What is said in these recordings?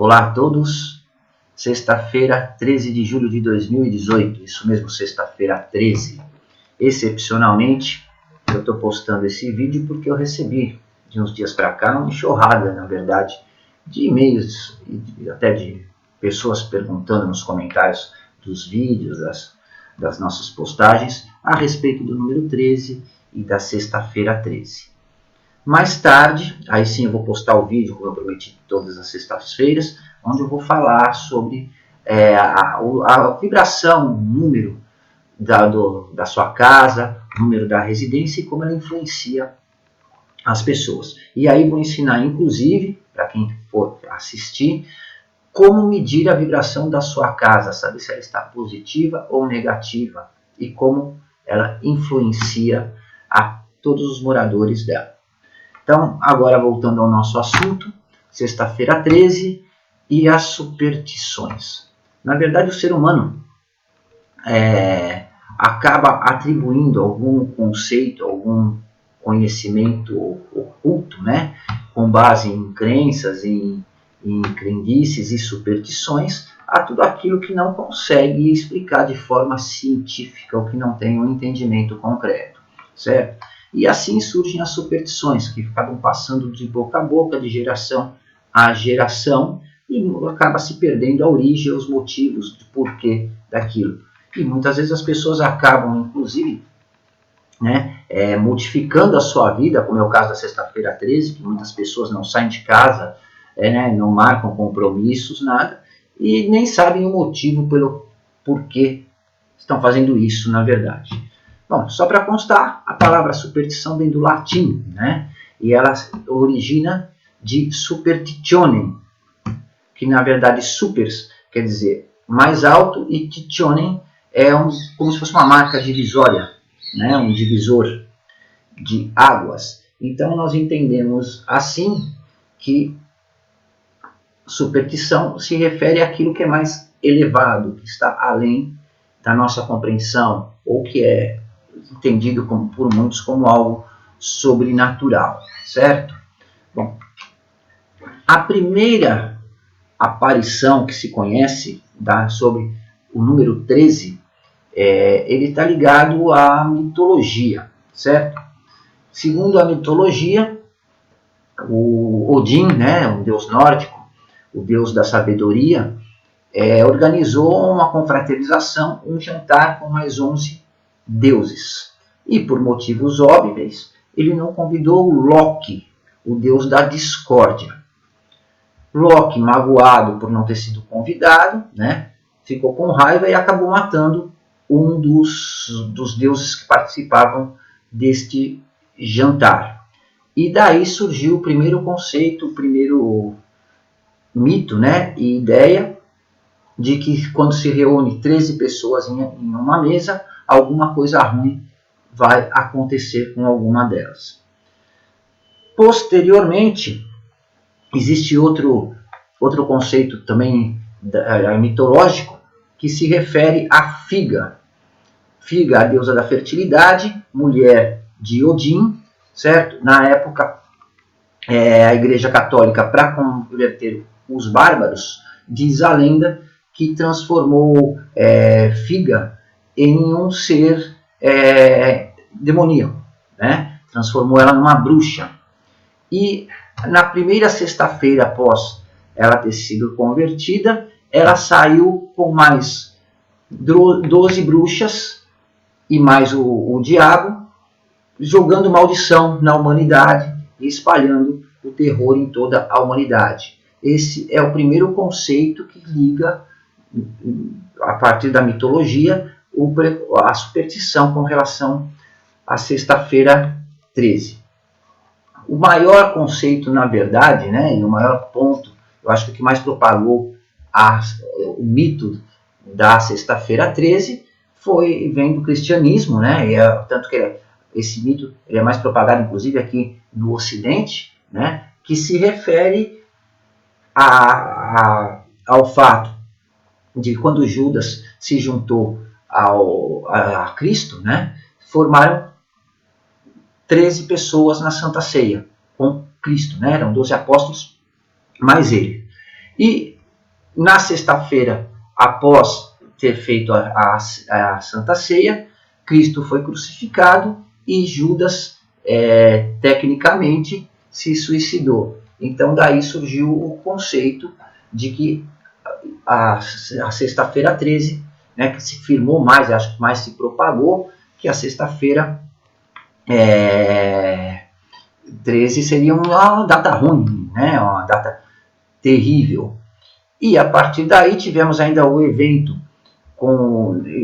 Olá a todos, sexta-feira, 13 de julho de 2018, isso mesmo, sexta-feira 13. Excepcionalmente, eu estou postando esse vídeo porque eu recebi, de uns dias para cá, uma enxurrada, na verdade, de e-mails e até de pessoas perguntando nos comentários dos vídeos, das nossas postagens, a respeito do número 13 e da sexta-feira 13. Mais tarde, aí sim eu vou postar o vídeo, como eu prometi, todas as sextas-feiras, onde eu vou falar sobre a vibração, o número da sua casa, o número da residência e como ela influencia as pessoas. E aí vou ensinar, inclusive, para quem for assistir, como medir a vibração da sua casa, saber se ela está positiva ou negativa e como ela influencia a todos os moradores dela. Então, agora voltando ao nosso assunto, sexta-feira 13 e as superstições. Na verdade, o ser humano acaba atribuindo algum conceito, algum conhecimento oculto, né, com base em crenças, em crendices e superstições, a tudo aquilo que não consegue explicar de forma científica, ou que não tem um entendimento concreto, certo? E assim surgem as superstições, que acabam passando de boca a boca, de geração a geração, e acaba se perdendo a origem, os motivos, do porquê daquilo. E muitas vezes as pessoas acabam, inclusive, modificando a sua vida, como é o caso da sexta-feira 13, que muitas pessoas não saem de casa, não marcam compromissos, nada, e nem sabem o motivo pelo porquê estão fazendo isso, na verdade. Bom, só para constar, a palavra superstição vem do latim, né? E ela origina de superstitionem, que na verdade supers quer dizer mais alto e titionem é como se fosse uma marca divisória, né? Um divisor de águas. Então nós entendemos assim que superstição se refere àquilo que é mais elevado, que está além da nossa compreensão, ou que é entendido por muitos como algo sobrenatural, certo? Bom, a primeira aparição que se conhece sobre o número 13, ele está ligado à mitologia, certo? Segundo a mitologia, o Odin, o deus nórdico, o deus da sabedoria, organizou uma confraternização, um jantar com mais 11 deuses. E por motivos óbvios, ele não convidou Loki, o deus da discórdia. Loki, magoado por não ter sido convidado, ficou com raiva e acabou matando um dos deuses que participavam deste jantar. E daí surgiu o primeiro conceito, o primeiro mito, e ideia de que quando se reúne 13 pessoas em uma mesa, alguma coisa ruim vai acontecer com alguma delas. Posteriormente, existe outro conceito também mitológico que se refere a Figa. Figa, a deusa da fertilidade, mulher de Odin, certo? Na época, a Igreja Católica, para converter os bárbaros, diz a lenda que transformou Figa em um ser demoníaco, transformou ela numa bruxa. E na primeira sexta-feira após ela ter sido convertida, ela saiu com mais 12 bruxas e mais o diabo, jogando maldição na humanidade e espalhando o terror em toda a humanidade. Esse é o primeiro conceito que liga, a partir da mitologia, a superstição com relação à sexta-feira 13. O maior conceito, na verdade, e o maior ponto, eu acho que o que mais propagou o mito da sexta-feira 13 vem do cristianismo, tanto que esse mito é mais propagado, inclusive, aqui no Ocidente, que se refere ao fato de quando Judas se juntou a Cristo, formaram 13 pessoas na Santa Ceia com Cristo, eram 12 apóstolos mais ele. E na sexta-feira, após ter feito a Santa Ceia, Cristo foi crucificado e Judas, tecnicamente, se suicidou. Então daí surgiu o conceito de que a sexta-feira 13, né, que se firmou mais, acho que mais se propagou, que a sexta-feira 13 seria uma data ruim, né, uma data terrível. E a partir daí tivemos ainda o evento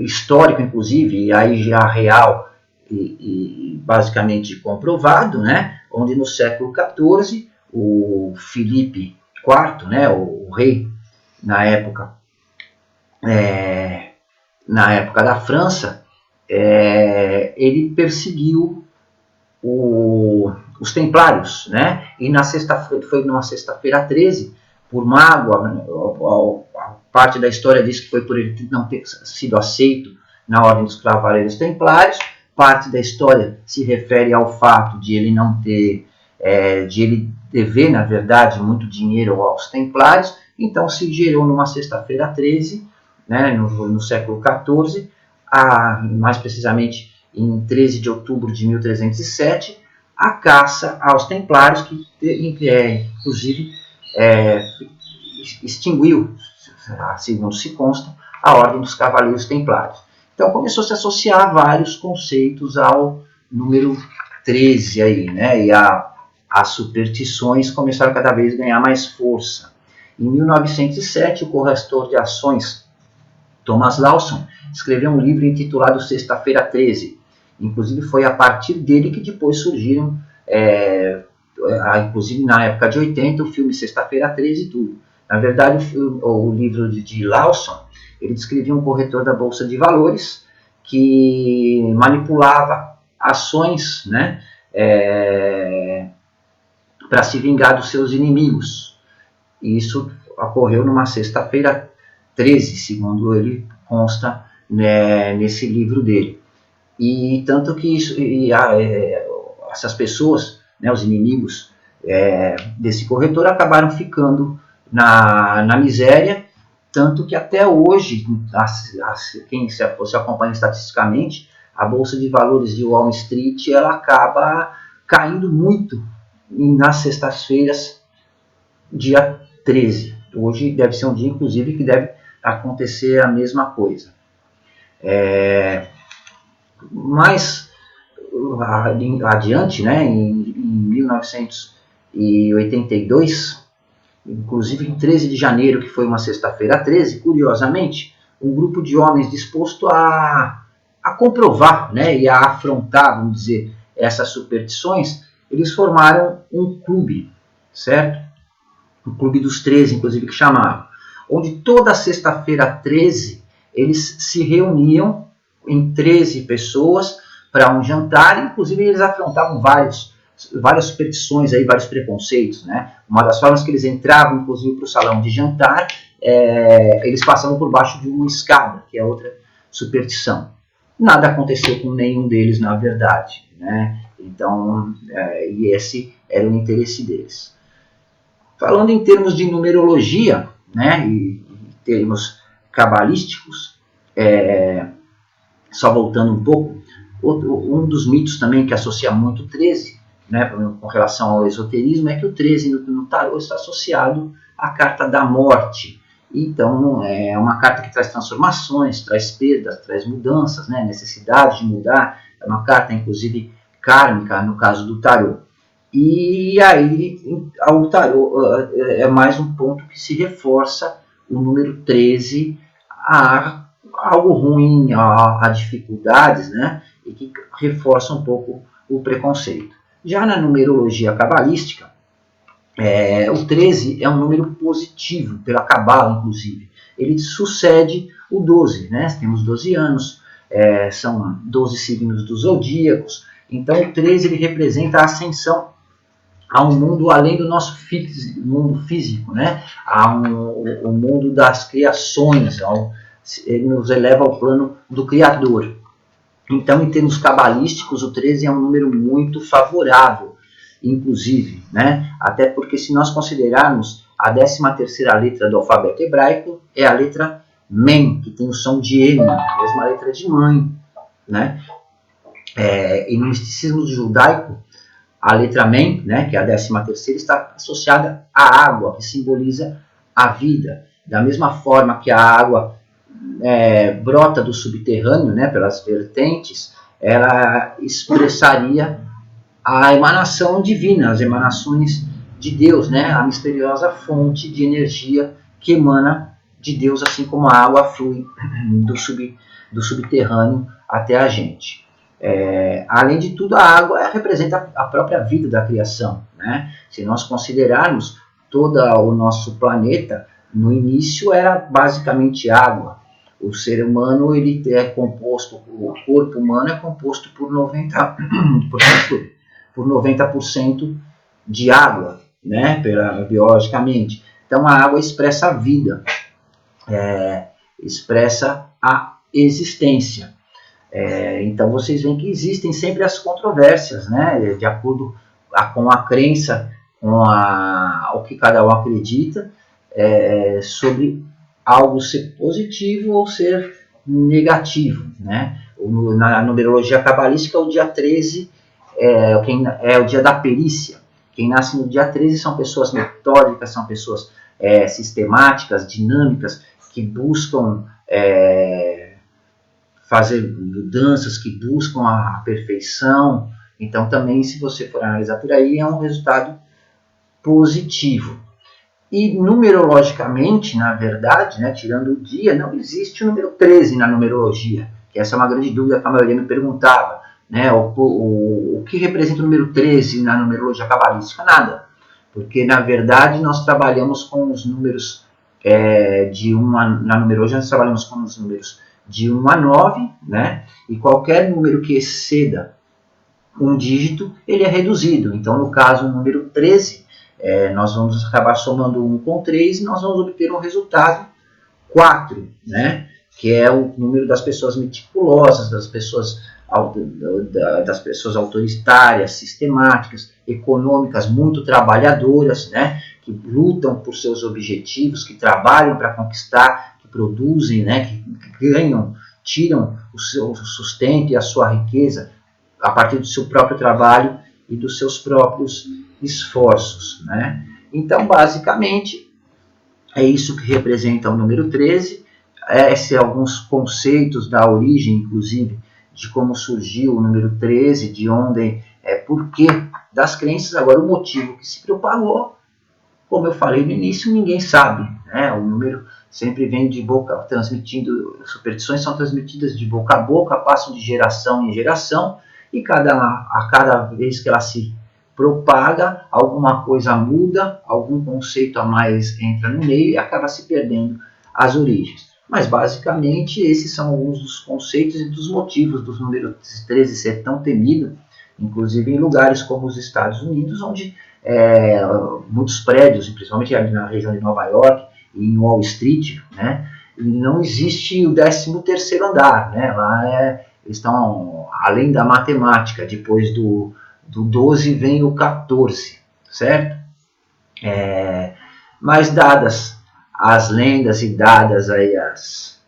histórico, inclusive, e aí já real e basicamente comprovado, né, onde no século XIV o Filipe IV, né, o rei na época da França, ele perseguiu os templários, né? E foi numa sexta-feira 13, por mágoa, né? Parte da história diz que foi por ele não ter sido aceito na ordem dos cavaleiros templários, parte da história se refere ao fato de ele não ter, de ele dever, na verdade, muito dinheiro aos templários. Então se gerou numa sexta-feira 13, né, no século XIV, mais precisamente em 13 de outubro de 1307, a caça aos templários, que inclusive extinguiu, segundo se consta, a ordem dos cavaleiros templários. Então começou -se a associar vários conceitos ao número 13 aí, né? E as superstições começaram cada vez a ganhar mais força. Em 1907, o corretor de ações Thomas Lawson escreveu um livro intitulado Sexta-feira 13. Inclusive foi a partir dele que depois surgiram, inclusive na época de 80, o filme Sexta-feira 13 e tudo. Na verdade, o livro de Lawson, ele descrevia um corretor da Bolsa de Valores que manipulava ações, né, para se vingar dos seus inimigos. E isso ocorreu numa sexta-feira 13, segundo ele consta, né, nesse livro dele. E tanto que essas pessoas, né, os inimigos desse corretor, acabaram ficando na miséria, tanto que até hoje, quem se acompanha estatisticamente, a Bolsa de Valores de Wall Street, ela acaba caindo muito nas sextas-feiras, dia 13. Hoje deve ser um dia, inclusive, que deve acontecer a mesma coisa. Mais adiante, né, em 1982, inclusive em 13 de janeiro, que foi uma sexta-feira 13, curiosamente, um grupo de homens disposto a comprovar, né, e a afrontar, vamos dizer, essas superstições, eles formaram um clube, certo? O Clube dos 13, inclusive, que chamavam, onde toda sexta-feira 13 eles se reuniam em 13 pessoas para um jantar, inclusive eles afrontavam várias superstições, aí, vários preconceitos, né? Uma das formas que eles entravam, inclusive, para o salão de jantar, eles passavam por baixo de uma escada, que é outra superstição. Nada aconteceu com nenhum deles, na verdade, né? Então, e esse era o interesse deles. Falando em termos de numerologia, né, e termos cabalísticos, só voltando um pouco, um dos mitos também que associa muito o 13, né, com relação ao esoterismo, é que o 13 no tarô está associado à carta da morte. Então, é uma carta que traz transformações, traz perdas, traz mudanças, né, necessidade de mudar. É uma carta, inclusive, kármica, no caso do tarô. E aí, o tarô é mais um ponto que se reforça o número 13 a algo ruim, a dificuldades, né? E que reforça um pouco o preconceito. Já na numerologia cabalística, o 13 é um número positivo, pela cabala, inclusive. Ele sucede o 12, né? Temos 12 anos, são 12 signos dos zodíacos. Então, o 13 ele representa a ascensão a um mundo além do nosso mundo físico, né? O mundo das criações, ele nos eleva ao plano do Criador. Então, em termos cabalísticos, o 13 é um número muito favorável, inclusive, né? Até porque se nós considerarmos a 13ª letra do alfabeto hebraico é a letra Mem, que tem o som de M, a mesma letra de mãe, né? E no misticismo judaico, a letra Mem, né, que é a 13ª, está associada à água, que simboliza a vida. Da mesma forma que a água brota do subterrâneo, né, pelas vertentes, ela expressaria a emanação divina, as emanações de Deus, né, a misteriosa fonte de energia que emana de Deus, assim como a água flui do subterrâneo até a gente. Além de tudo, a água representa a própria vida da criação, né? Se nós considerarmos todo o nosso planeta, no início era basicamente água. O ser humano, ele é composto, o corpo humano é composto por 90% de água, né? Biologicamente. Então a água expressa a vida, expressa a existência. Então vocês veem que existem sempre as controvérsias, né? De acordo com a crença, com o que cada um acredita, sobre algo ser positivo ou ser negativo, né? Na numerologia cabalística, o dia 13 é o dia da perícia. Quem nasce no dia 13 são pessoas metódicas, são pessoas sistemáticas, dinâmicas, que buscam fazer mudanças, que buscam a perfeição. Então também, se você for analisar por aí, é um resultado positivo. E numerologicamente, na verdade, né, tirando o dia, não existe o número 13 na numerologia, que essa é uma grande dúvida que a maioria me perguntava, né, o que representa o número 13 na numerologia cabalística? Nada, porque na verdade nós trabalhamos com os números na numerologia nós trabalhamos com os números de 1 a 9, né, e qualquer número que exceda um dígito, ele é reduzido. Então, no caso, o número 13, nós vamos acabar somando 1 com 3 e nós vamos obter um resultado 4, né? Que é o número das pessoas meticulosas, das pessoas autoritárias, sistemáticas, econômicas, muito trabalhadoras, né? Que lutam por seus objetivos, que trabalham para conquistar, que produzem, né? Que ganham, tiram o seu sustento e a sua riqueza a partir do seu próprio trabalho e dos seus próprios esforços, né? Então, basicamente, é isso que representa o número 13. Esses são alguns conceitos da origem, inclusive, de como surgiu o número 13, de onde, porquê das crenças. Agora, o motivo que se propagou, como eu falei no início, ninguém sabe, né? O número sempre vem de boca, transmitindo, superstições são transmitidas de boca a boca, passam de geração em geração, e a cada vez que ela se propaga, alguma coisa muda, algum conceito a mais entra no meio e acaba se perdendo as origens. Mas, basicamente, esses são alguns dos conceitos e dos motivos do número 13 ser tão temido, inclusive em lugares como os Estados Unidos, onde muitos prédios, principalmente na região de Nova York e em Wall Street, né, não existe o 13º andar, né, lá eles estão além da matemática, depois do 12 vem o 14, certo? Mas dadas as lendas e dadas aí as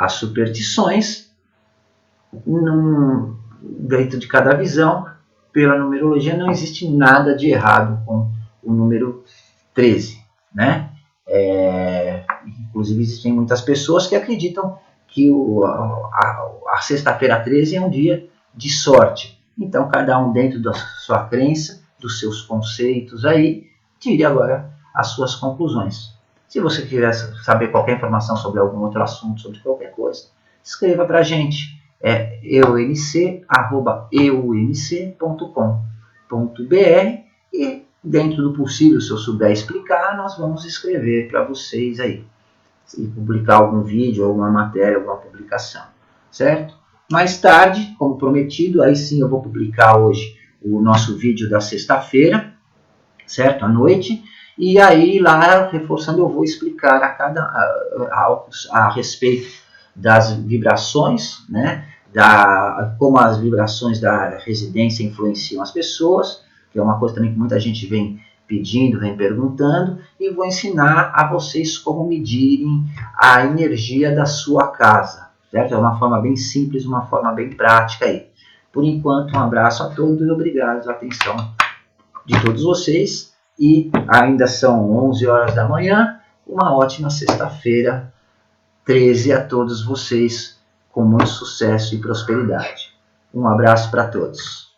superstições, dentro de cada visão, pela numerologia, não existe nada de errado com o número 13, né? Inclusive, existem muitas pessoas que acreditam que a sexta-feira 13 é um dia de sorte. Então, cada um dentro da sua crença, dos seus conceitos aí, tire agora as suas conclusões. Se você quiser saber qualquer informação sobre algum outro assunto, sobre qualquer coisa, escreva para a gente. eumc.com.br e, dentro do possível, se eu souber explicar, nós vamos escrever para vocês aí. E publicar algum vídeo, alguma matéria, alguma publicação, certo? Mais tarde, como prometido, aí sim eu vou publicar hoje o nosso vídeo da sexta-feira, certo? À noite. E aí lá, reforçando, eu vou explicar a respeito das vibrações, né? Como as vibrações da residência influenciam as pessoas, que é uma coisa também que muita gente vem pedindo, vem perguntando, e vou ensinar a vocês como medirem a energia da sua casa, certo? É uma forma bem simples, uma forma bem prática aí. Por enquanto, um abraço a todos e obrigado pela atenção de todos vocês. E ainda são 11 horas da manhã, uma ótima sexta-feira, 13 a todos vocês, com muito sucesso e prosperidade. Um abraço para todos.